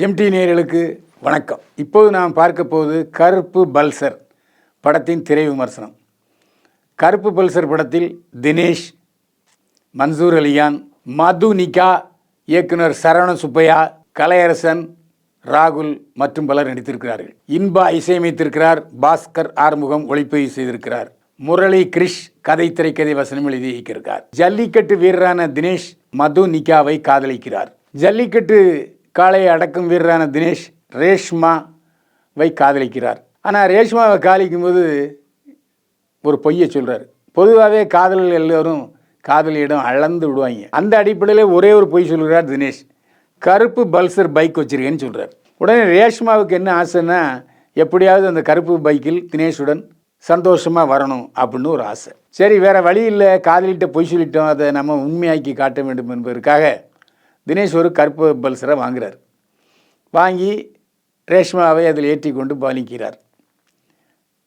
Empty நேயர்களுக்கு வணக்கம். இப்போது நாம் பார்க்க போவது கருப்பு பல்சர் படத்தின் திரை விமர்சனம். கருப்பு பல்சர் படத்தில் தினேஷ், மன்சூர் அலியான், மதுனிகா, இயக்குனர் சரவண சுப்பையா, கலையரசன், ராகுல் மற்றும் பலர் நடித்திருக்கிறார்கள். இன்பா இசையமைத்திருக்கிறார். பாஸ்கர் ஆறுமுகம் ஒளிப்பதிவு செய்திருக்கிறார். முரளி கிரிஷ் கதை திரைக்கதை வசனம் எழுதி இயக்கியிருக்கிறார். ஜல்லிக்கட்டு வீரரான தினேஷ் மதுனிகாவை காதலிக்கிறார். ஜல்லிக்கட்டு காளையை அடக்கும் வீரரான தினேஷ் ரேஷ்மாவை காதலிக்கிறார். ஆனால் ரேஷ்மாவை காதலிக்கும்போது ஒரு பொய்யை சொல்கிறார். பொதுவாகவே காதலர்கள் எல்லோரும் காதலியிடம் அளந்து விடுவாங்க. அந்த அடிப்படையில் ஒரே ஒரு பொய் சொல்கிறார் தினேஷ். கருப்பு பல்சர் பைக் வச்சிருக்கேன்னு சொல்கிறார். உடனே ரேஷ்மாவுக்கு என்ன ஆசைன்னா, எப்படியாவது அந்த கருப்பு பைக்கில் தினேஷுடன் சந்தோஷமாக வரணும் அப்படின்னு ஒரு ஆசை. சரி, வேறு வழி இல்லை, காதலிட்ட பொய் சொல்லிட்டோம், அதை நம்ம உண்மையாக்கி காட்ட வேண்டும் என்பதற்காக தினேஷ் ஒரு கருப்பு பல்சரை வாங்குகிறார். வாங்கி ரேஷ்மாவை அதில் ஏற்றி கொண்டு பாலிக்கிறார்.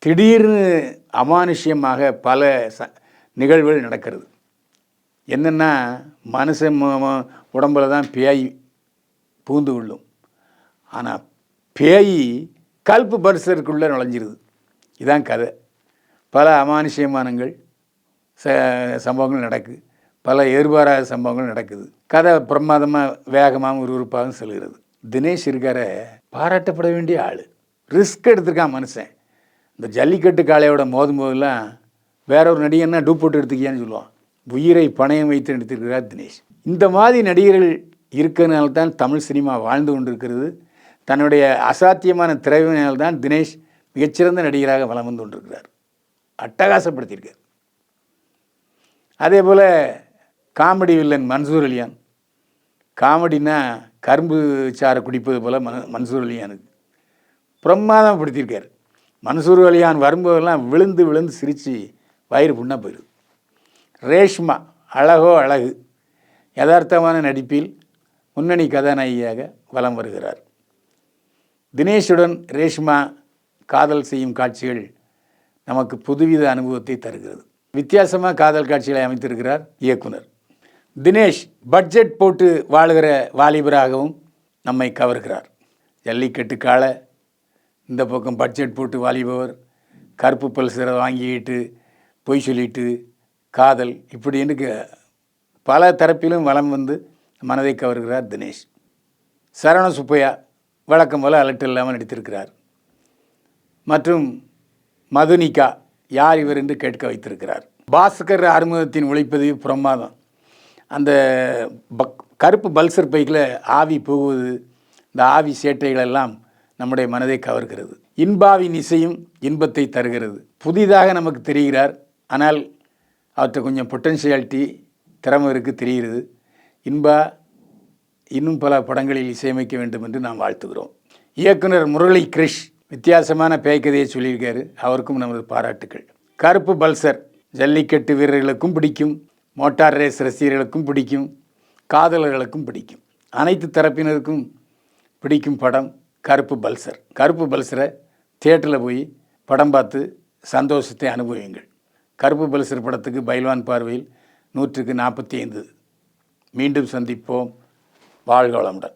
திடீர்னு அமானுஷ்யமாக பல நிகழ்வுகள் நடக்கிறது. என்னென்னா, மனுஷன் உடம்பில் தான் பேய் பூந்து கொள்ளும். ஆனால் பேய் கருப்பு பல்சருக்குள்ளே நுழைஞ்சிருது. இதான் கதை. பல அமானுஷ்யமானங்கள் சம்பவங்கள் நடக்குது. பல எதிர்பாராத சம்பவங்கள் நடக்குது. கதை பிரமாதமாக வேகமாகவும் விறுவிறுப்பாகவும் செல்கிறது. தினேஷ் இருக்கார பாராட்டப்பட வேண்டிய ஆள். ரிஸ்க் எடுத்திருக்கான் மனுஷன். இந்த ஜல்லிக்கட்டு காளையோட மோதும் போதெல்லாம் வேற ஒரு நடிகர்னா டூ போட்டு எடுத்துக்கியான்னு சொல்லுவான். உயிரை பணயம் வைத்து நடித்திருக்கிறார் தினேஷ். இந்த மாதிரி நடிகர்கள் இருக்கிறதுனால தான் தமிழ் சினிமா வாழ்ந்து கொண்டிருக்கிறது. தன்னுடைய அசாத்தியமான திறமையினால்தான் தினேஷ் மிகச்சிறந்த நடிகராக வலம் வந்து கொண்டிருக்கிறார். அட்டகாசப்படுத்தியிருக்கார். அதே போல் காமெடி வில்லன் மன்சூர் அலியான். காமெடினா கரும்பு சாறை குடிப்பது போல் மன்சூர் அலியானுக்கு பிரமாதப்படுத்தியிருக்கார். மன்சூர் அலியான் வரும்போதெல்லாம் விழுந்து விழுந்து சிரித்து வயிறு புண்ணாக போயிடுது. ரேஷ்மா அழகோ அழகு, யதார்த்தமான நடிப்பில் முன்னணி கதாநாயகியாக வலம் வருகிறார். தினேஷுடன் ரேஷ்மா காதல் செய்யும் காட்சிகள் நமக்கு புதுவித அனுபவத்தை தருகிறது. வித்தியாசமாக காதல் காட்சிகளை அமைத்திருக்கிறார் இயக்குனர். தினேஷ் பட்ஜெட் போட்டு வாழுகிற வாலிபராகவும் நம்மை கவர்கிறார். ஜல்லிக்கட்டு காளை, இந்த பக்கம் பட்ஜெட் போட்டு வாலிபவர், கருப்பு பல்சரை வாங்கிக்கிட்டு பொய் சொல்லிட்டு காதல், இப்படின்னு பல தரப்பிலும் வலம் வந்து மனதை கவர்கிறார் தினேஷ். சரவண சுப்பையா வழக்கம் போல் அலட்டு இல்லாமல் நடித்திருக்கிறார். மற்றும் மதுனிகா யார் இவர் என்று கேட்க வைத்திருக்கிறார். பாஸ்கர் ஆறுமுகத்தின் ஒளிப்பதிவு பிரமாதம். அந்த கருப்பு பல்சர் பைக்கில் ஆவி போகுவது, இந்த ஆவி சேட்டைகளெல்லாம் நம்முடைய மனதை கவர்கிறது. இன்பாவின் இசையும் இன்பத்தை தருகிறது. புதிதாக நமக்கு தெரிகிறார், ஆனால் அவற்றை கொஞ்சம் பொட்டன்ஷியாலிட்டி திறமை இருக்குது தெரிகிறது. இன்பா இன்னும் பல படங்களில் இசையமைக்க வேண்டும் என்று நாம் வாழ்த்துகிறோம். இயக்குனர் முரளி கிரிஷ் வித்தியாசமான பேய்கதையை சொல்லியிருக்காரு. அவருக்கும் நமது பாராட்டுக்கள். கருப்பு பல்சர் ஜல்லிக்கட்டு வீரர்களுக்கும் பிடிக்கும், மோட்டார் ரேஸ் ரசிகர்களுக்கும் பிடிக்கும், காதலர்களுக்கும் பிடிக்கும், அனைத்து தரப்பினருக்கும் பிடிக்கும் படம் கருப்பு பல்சர். கருப்பு பல்சரை தியேட்டரில் போய் படம் பார்த்து சந்தோஷத்தை அனுபவியுங்கள். கருப்பு பல்சர் படத்துக்கு பைல்வான் பார்வையில் 100க்கு 45. மீண்டும் சந்திப்போம். வாழ்க வளமுடன்.